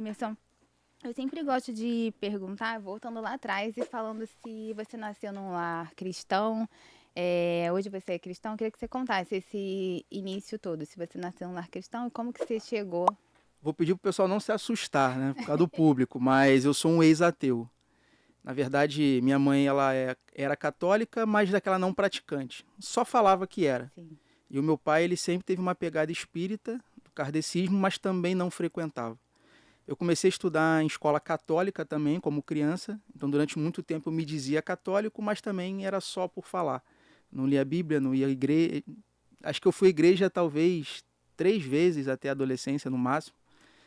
Emerson, eu sempre gosto de perguntar, voltando lá atrás e falando se você nasceu num lar cristão, hoje você é cristão, eu queria que você contasse esse início todo, se você nasceu num lar cristão e como que você chegou. Vou pedir pro pessoal não se assustar, né, por causa do público, mas eu sou um ex-ateu. Na verdade, minha mãe era católica, mas daquela não praticante. Só falava que era. Sim. E o meu pai, ele sempre teve uma pegada espírita, do kardecismo, mas também não frequentava. Eu comecei a estudar em escola católica também, como criança. Então, durante muito tempo, eu me dizia católico, mas também era só por falar. Não lia a Bíblia, não ia à igreja. Acho que eu fui à igreja talvez 3 vezes até a adolescência, no máximo.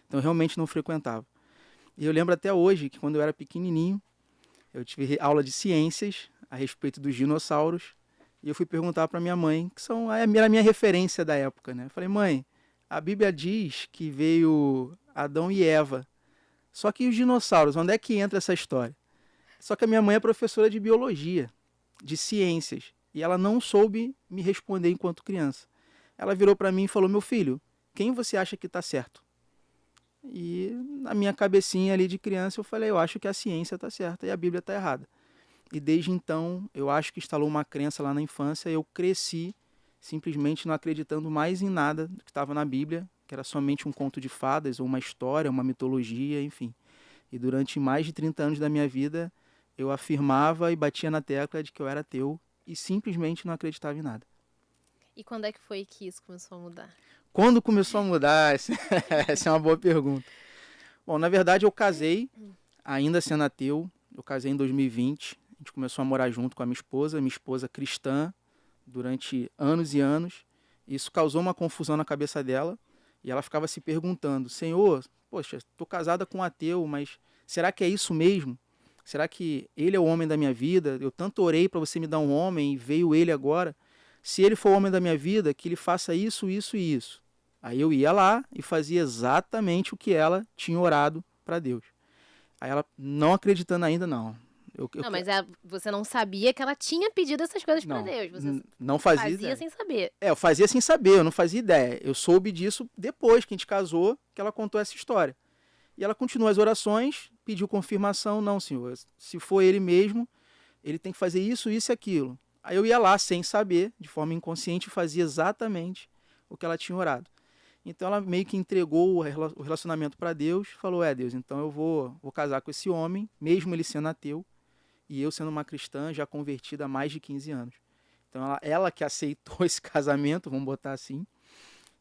Então, eu realmente não frequentava. E eu lembro até hoje que quando eu era pequenininho, eu tive aula de ciências a respeito dos dinossauros. E eu fui perguntar para minha mãe, que era a minha referência da época, né? Eu falei, mãe, a Bíblia diz que veio Adão e Eva. Só que os dinossauros, onde é que entra essa história? Só que a minha mãe é professora de biologia, de ciências, e ela não soube me responder enquanto criança. Ela virou para mim e falou, meu filho, quem você acha que está certo? E na minha cabecinha ali de criança eu falei, eu acho que a ciência está certa e a Bíblia está errada. E desde então eu acho que instalou uma crença lá na infância, eu cresci simplesmente não acreditando mais em nada do que estava na Bíblia, que era somente um conto de fadas, ou uma história, uma mitologia, enfim. E durante mais de 30 anos da minha vida, eu afirmava e batia na tecla de que eu era ateu e simplesmente não acreditava em nada. E quando é que foi que isso começou a mudar? Quando começou a mudar? Essa é uma boa pergunta. Bom, na verdade eu casei, ainda sendo ateu, eu casei em 2020, a gente começou a morar junto com a minha esposa cristã, durante anos e anos. Isso causou uma confusão na cabeça dela e ela ficava se perguntando, Senhor, poxa, estou casada com um ateu, mas será que é isso mesmo? Será que ele é o homem da minha vida? Eu tanto orei para você me dar um homem e veio ele agora. Se ele for o homem da minha vida, que ele faça isso, isso e isso. Aí eu ia lá e fazia exatamente o que ela tinha orado para Deus. Aí ela, não acreditando ainda, não. Não, mas você não sabia que ela tinha pedido essas coisas pra Não, Deus. Você não fazia fazia ideia. sem saber. Eu fazia sem saber, eu não fazia ideia. Eu soube disso depois que a gente casou, que ela contou essa história. E ela continuou as orações, pediu confirmação, não, senhor, se for ele mesmo, ele tem que fazer isso, isso e aquilo. Aí eu ia lá sem saber, de forma inconsciente, e fazia exatamente o que ela tinha orado. Então ela meio que entregou o relacionamento para Deus, falou, Deus, então eu vou casar com esse homem, mesmo ele sendo ateu, e eu sendo uma cristã já convertida há mais de 15 anos. Então ela que aceitou esse casamento, vamos botar assim,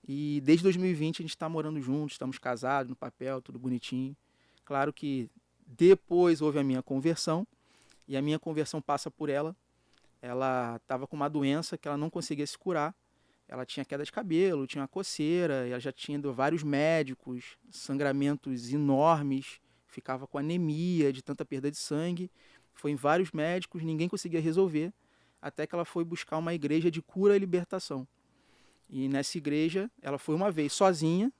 e desde 2020 a gente está morando juntos, estamos casados no papel, tudo bonitinho. Claro que depois houve a minha conversão, e a minha conversão passa por ela. Ela estava com uma doença que ela não conseguia se curar. Ela tinha queda de cabelo, tinha uma coceira, ela já tinha ido a vários médicos, sangramentos enormes, ficava com anemia de tanta perda de sangue. Foi em vários médicos, ninguém conseguia resolver, até que ela foi buscar uma igreja de cura e libertação. E nessa igreja, ela foi uma vez sozinha,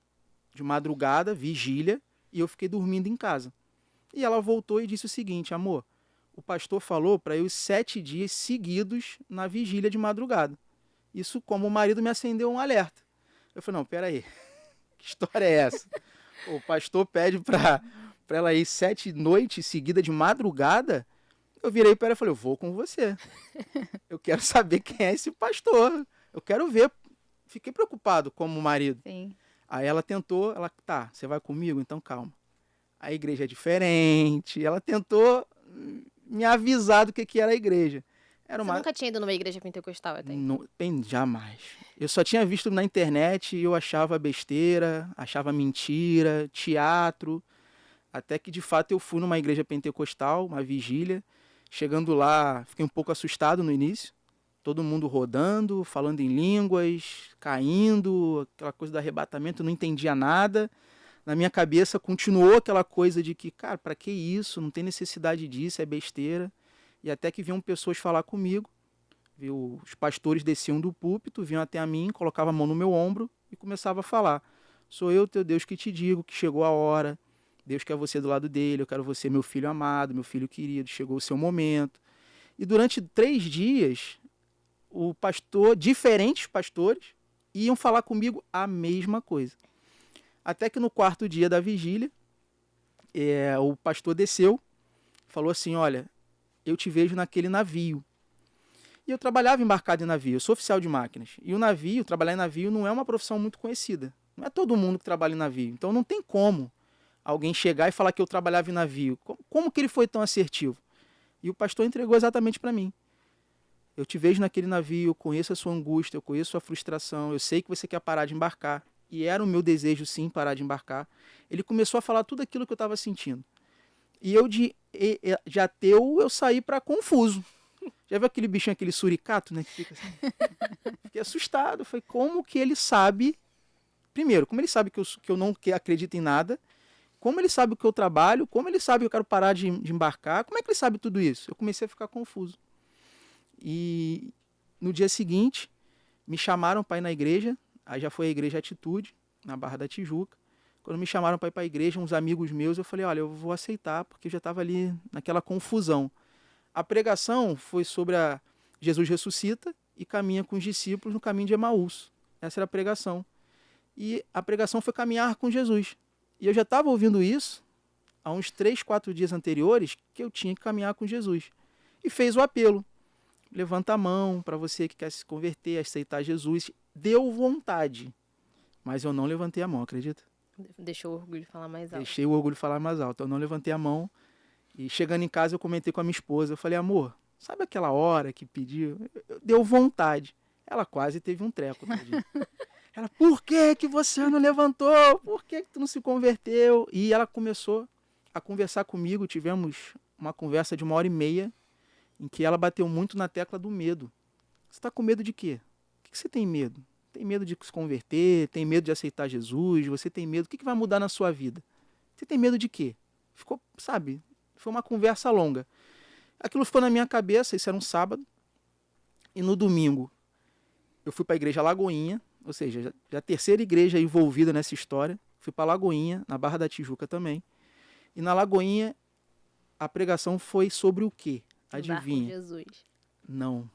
de madrugada, vigília, e eu fiquei dormindo em casa. E ela voltou e disse o seguinte, amor, o pastor falou para eu ir 7 dias seguidos na vigília de madrugada. Isso, como o marido, me acendeu um alerta. Eu falei, não, peraí, que história é essa? O pastor pede para ela ir 7 noites seguidas de madrugada? Eu virei para ela e falei, eu vou com você. Eu quero saber quem é esse pastor. Eu quero ver. Fiquei preocupado como marido. Sim. Aí ela tentou, tá, você vai comigo? Então calma. A igreja é diferente. Ela tentou me avisar do que era a igreja. Era Você nunca tinha ido numa igreja pentecostal até então? Jamais. Eu só tinha visto na internet e eu achava besteira, achava mentira, teatro. Até que de fato eu fui numa igreja pentecostal, uma vigília. Chegando lá, fiquei um pouco assustado no início. Todo mundo rodando, falando em línguas, caindo, aquela coisa do arrebatamento, não entendia nada. Na minha cabeça continuou aquela coisa de que, cara, para que isso? Não tem necessidade disso, é besteira. E até que vinham pessoas falar comigo, viu? Os pastores desciam do púlpito, vinham até a mim, colocavam a mão no meu ombro e começavam a falar. Sou eu, teu Deus, que te digo que chegou a hora. Deus quer você do lado dele, eu quero você, meu filho amado, meu filho querido, chegou o seu momento. E durante 3 dias, diferentes pastores, iam falar comigo a mesma coisa. Até que no 4º dia da vigília, o pastor desceu, falou assim, olha, eu te vejo naquele navio. E eu trabalhava embarcado em navio, eu sou oficial de máquinas. E o navio, trabalhar em navio não é uma profissão muito conhecida. Não é todo mundo que trabalha em navio. Então não tem como alguém chegar e falar que eu trabalhava em navio. Como que ele foi tão assertivo? E o pastor entregou exatamente para mim. Eu te vejo naquele navio, eu conheço a sua angústia, eu conheço a sua frustração, eu sei que você quer parar de embarcar. E era o meu desejo, sim, parar de embarcar. Ele começou a falar tudo aquilo que eu estava sentindo. E eu, de ateu, eu saí para confuso. Já viu aquele bichinho, aquele suricato, né? Que fica assim? Fiquei assustado. Falei, como que ele sabe... Primeiro, como ele sabe que eu não acredito em nada? Como ele sabe o que eu trabalho? Como ele sabe que eu quero parar de embarcar? Como é que ele sabe tudo isso? Eu comecei a ficar confuso. E no dia seguinte, me chamaram para ir na igreja. Aí já foi a igreja Atitude, na Barra da Tijuca. Quando me chamaram para ir para a igreja, uns amigos meus, eu falei, olha, eu vou aceitar, porque eu já estava ali naquela confusão. A pregação foi sobre Jesus ressuscita e caminha com os discípulos no caminho de Emaús. Essa era a pregação. E a pregação foi caminhar com Jesus. E eu já estava ouvindo isso há uns 3, 4 dias anteriores, que eu tinha que caminhar com Jesus. E fez o apelo. Levanta a mão para você que quer se converter, aceitar Jesus. Deu vontade. Mas eu não levantei a mão, acredita? Deixou o orgulho falar mais alto. Deixei o orgulho falar mais alto. Eu não levantei a mão. E chegando em casa eu comentei com a minha esposa. Eu falei, amor, sabe aquela hora que pediu? Deu vontade. Ela quase teve um treco. Ela, por que você não levantou? Por que tu não se converteu? E ela começou a conversar comigo. Tivemos uma conversa de 1h30 em que ela bateu muito na tecla do medo. Você está com medo de quê? O que você tem medo? Tem medo de se converter? Tem medo de aceitar Jesus? Você tem medo? O que vai mudar na sua vida? Você tem medo de quê? Ficou, sabe? Foi uma conversa longa. Aquilo ficou na minha cabeça, isso era um sábado. E no domingo, eu fui para a igreja Lagoinha, ou seja, já a terceira igreja envolvida nessa história. Fui para Lagoinha, na Barra da Tijuca também. E na Lagoinha, a pregação foi sobre o quê? Adivinha? Jesus. Não.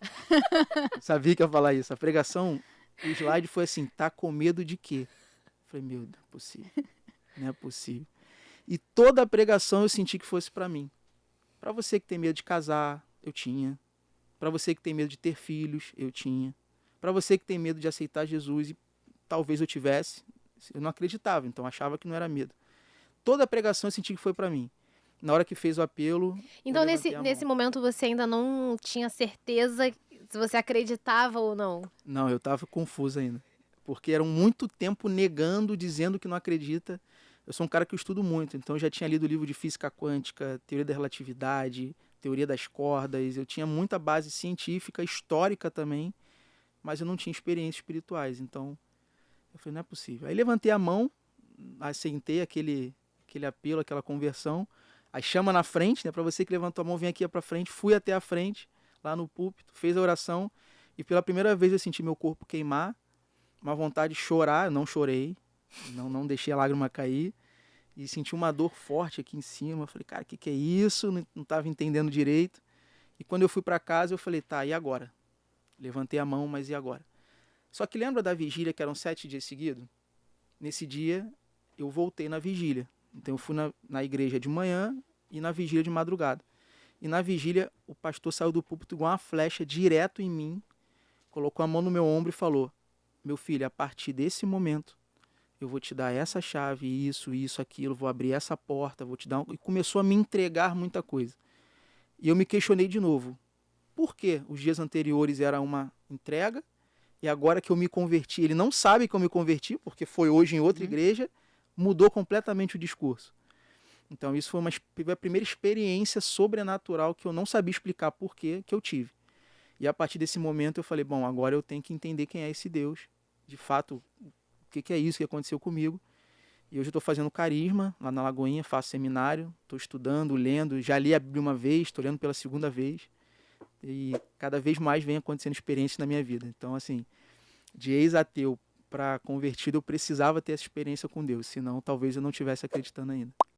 Sabia que ia falar isso. A pregação, o slide foi assim, tá com medo de quê? Eu falei, meu Deus, não é possível. Não é possível. E toda a pregação eu senti que fosse para mim. Para você que tem medo de casar, eu tinha. Para você que tem medo de ter filhos, eu tinha. Para você que tem medo de aceitar Jesus, e talvez eu tivesse, eu não acreditava, então achava que não era medo. Toda a pregação eu senti que foi para mim. Na hora que fez o apelo... Então, nesse momento, você ainda não tinha certeza se você acreditava ou não? Não, eu estava confuso ainda. Porque era muito tempo negando, dizendo que não acredita. Eu sou um cara que eu estudo muito, então eu já tinha lido o livro de física quântica, teoria da relatividade, teoria das cordas. Eu tinha muita base científica, histórica também, mas eu não tinha experiências espirituais. Então, eu falei, não é possível. Aí levantei a mão, assentei aquele apelo, aquela conversão. Aí chama na frente, né? Para você que levantou a mão, vem aqui para frente. Fui até a frente, lá no púlpito, fez a oração. E pela primeira vez eu senti meu corpo queimar, uma vontade de chorar. Eu não chorei, não deixei a lágrima cair. E senti uma dor forte aqui em cima. Eu falei, cara, o que é isso? Não estava entendendo direito. E quando eu fui para casa, eu falei, tá, e agora? Levantei a mão, mas e agora? Só que lembra da vigília, que eram 7 dias seguidos? Nesse dia, eu voltei na vigília. Então eu fui na igreja de manhã e na vigília de madrugada. E na vigília, o pastor saiu do púlpito igual uma flecha, direto em mim, colocou a mão no meu ombro e falou, meu filho, a partir desse momento, eu vou te dar essa chave, isso, aquilo, vou abrir essa porta, vou te dar... E começou a me entregar muita coisa. E eu me questionei de novo. Por que os dias anteriores era uma entrega e agora que eu me converti, ele não sabe que eu me converti, porque foi hoje em outra igreja, mudou completamente o discurso. Então isso foi a primeira experiência sobrenatural que eu não sabia explicar por quê, que eu tive. E a partir desse momento eu falei, bom, agora eu tenho que entender quem é esse Deus, de fato, o que é isso que aconteceu comigo. E hoje eu estou fazendo carisma lá na Lagoinha, faço seminário, estou estudando, lendo, já li a Bíblia uma vez, estou lendo pela segunda vez. E cada vez mais vem acontecendo experiências na minha vida. Então, assim, de ex-ateu para convertido, eu precisava ter essa experiência com Deus, senão talvez eu não estivesse acreditando ainda.